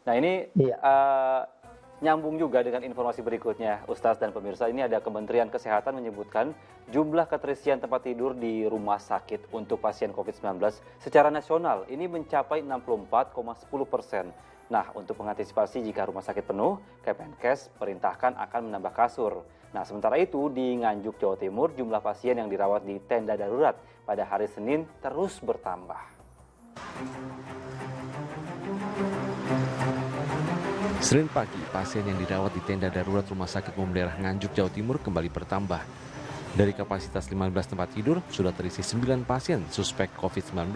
Nah ini Iya. nyambung juga dengan informasi berikutnya, Ustadz dan pemirsa. Ini ada Kementerian Kesehatan menyebutkan jumlah keterisian tempat tidur di rumah sakit untuk pasien COVID-19 secara nasional ini mencapai 64,10%. Nah, untuk mengantisipasi jika rumah sakit penuh, Kemenkes perintahkan akan menambah kasur. Nah, sementara itu di Nganjuk, Jawa Timur, jumlah pasien yang dirawat di tenda darurat pada hari Senin terus bertambah. Senin pagi, pasien yang dirawat di tenda darurat Rumah Sakit Umum Daerah Nganjuk, Jawa Timur kembali bertambah. Dari kapasitas 15 tempat tidur, sudah terisi 9 pasien suspek COVID-19.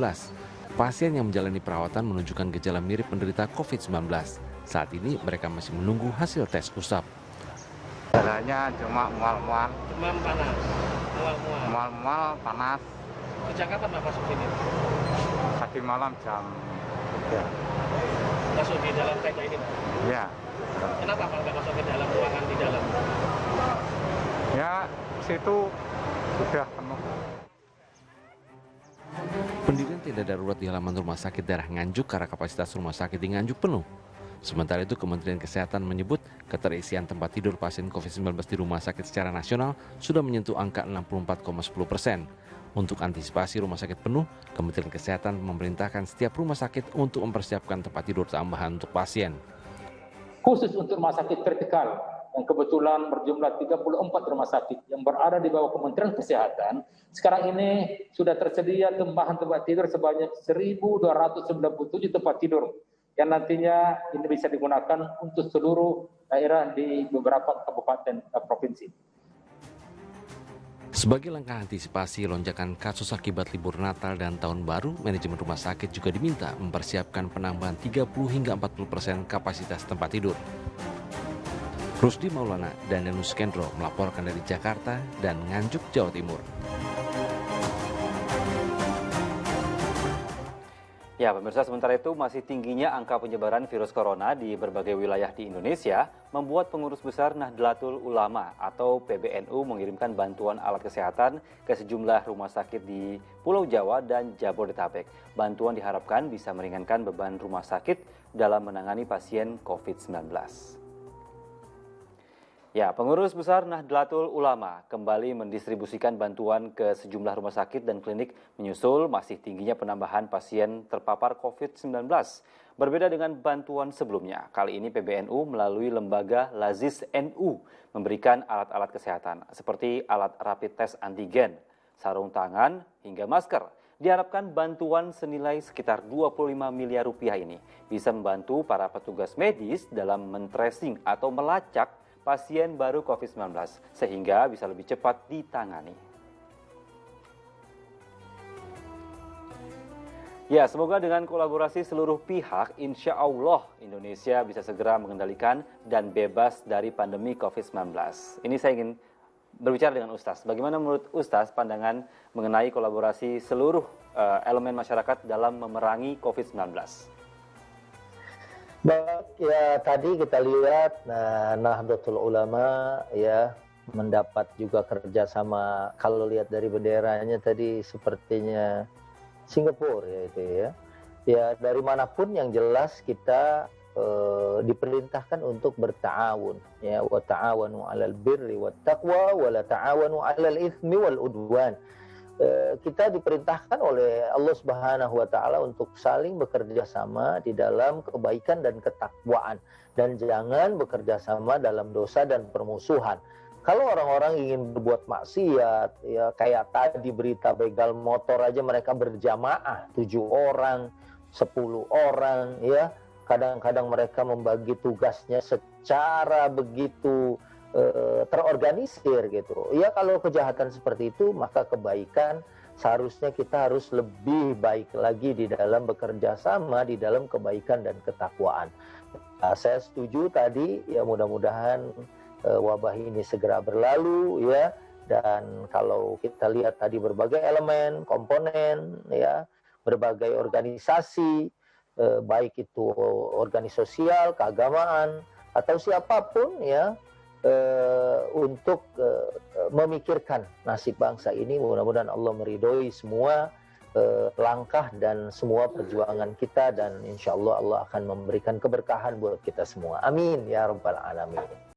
Pasien yang menjalani perawatan menunjukkan gejala mirip penderita COVID-19. Saat ini mereka masih menunggu hasil tes usap. Gejalanya cuma mual-mual. Demam panas, mual-mual. Mual-mual panas. Sejak kapan Pak masuk sini? Tadi malam jam 3. Masuk di dalam tenda ini Pak? Ya. Kenapa Pak nggak masuk ke dalam ruangan di dalam? Ya, situ sudah penuh. Pendirian tenda darurat di halaman Rumah Sakit Daerah Nganjuk karena kapasitas rumah sakit di Nganjuk penuh. Sementara itu, Kementerian Kesehatan menyebut keterisian tempat tidur pasien COVID-19 di rumah sakit secara nasional sudah menyentuh angka 64,10%. Untuk antisipasi rumah sakit penuh, Kementerian Kesehatan memerintahkan setiap rumah sakit untuk mempersiapkan tempat tidur tambahan untuk pasien. Khusus untuk rumah sakit vertikal, yang kebetulan berjumlah 34 rumah sakit yang berada di bawah Kementerian Kesehatan, sekarang ini sudah tersedia tambahan tempat tidur sebanyak 1.297 tempat tidur, yang nantinya ini bisa digunakan untuk seluruh daerah di beberapa kabupaten provinsi. Sebagai langkah antisipasi lonjakan kasus akibat libur Natal dan Tahun Baru, manajemen rumah sakit juga diminta mempersiapkan penambahan 30 hingga 40% kapasitas tempat tidur. Rusdi Maulana dan Danus Kendro melaporkan dari Jakarta dan Nganjuk, Jawa Timur. Ya, pemirsa, sementara itu masih tingginya angka penyebaran virus corona di berbagai wilayah di Indonesia membuat Pengurus Besar Nahdlatul Ulama atau PBNU mengirimkan bantuan alat kesehatan ke sejumlah rumah sakit di Pulau Jawa dan Jabodetabek. Bantuan diharapkan bisa meringankan beban rumah sakit dalam menangani pasien COVID-19. Ya, Pengurus Besar Nahdlatul Ulama kembali mendistribusikan bantuan ke sejumlah rumah sakit dan klinik menyusul masih tingginya penambahan pasien terpapar COVID-19. Berbeda dengan bantuan sebelumnya, kali ini PBNU melalui lembaga Lazis NU memberikan alat-alat kesehatan seperti alat rapid test antigen, sarung tangan, hingga masker. Diharapkan bantuan senilai sekitar 25 miliar rupiah ini bisa membantu para petugas medis dalam men-tracing atau melacak pasien baru COVID-19 sehingga bisa lebih cepat ditangani. Ya, semoga dengan kolaborasi seluruh pihak, insya Allah Indonesia bisa segera mengendalikan dan bebas dari pandemi COVID-19. Ini saya ingin berbicara dengan Ustaz. Bagaimana menurut Ustaz pandangan mengenai kolaborasi seluruh elemen masyarakat dalam memerangi COVID-19? Baik, ya tadi kita lihat Nahdlatul Ulama ya mendapat juga kerjasama, kalau lihat dari benderanya tadi sepertinya Singapura ya itu ya. Ya dari manapun yang jelas kita diperintahkan untuk berta'awun ya, wa ta'awanu 'alal birri wat taqwa wa la ta'awanu 'alal itsmi wal udwan. Kita diperintahkan oleh Allah Subhanahu wa taala untuk saling bekerja sama di dalam kebaikan dan ketakwaan, dan jangan bekerja sama dalam dosa dan permusuhan. Kalau orang-orang ingin berbuat maksiat ya, kayak tadi berita begal motor aja mereka berjamaah 7 orang, 10 orang ya. Kadang-kadang mereka membagi tugasnya secara begitu terorganisir gitu. Ya kalau kejahatan seperti itu, maka kebaikan seharusnya kita harus lebih baik lagi di dalam bekerja sama di dalam kebaikan dan ketakwaan. Nah, saya setuju tadi ya, mudah-mudahan wabah ini segera berlalu ya, dan kalau kita lihat tadi berbagai elemen, komponen ya, berbagai organisasi baik itu organisasi sosial, keagamaan atau siapapun ya, untuk memikirkan nasib bangsa ini. Mudah-mudahan Allah meridhoi semua langkah dan semua perjuangan kita, dan insya Allah Allah akan memberikan keberkahan buat kita semua. Amin ya rabbal alamin.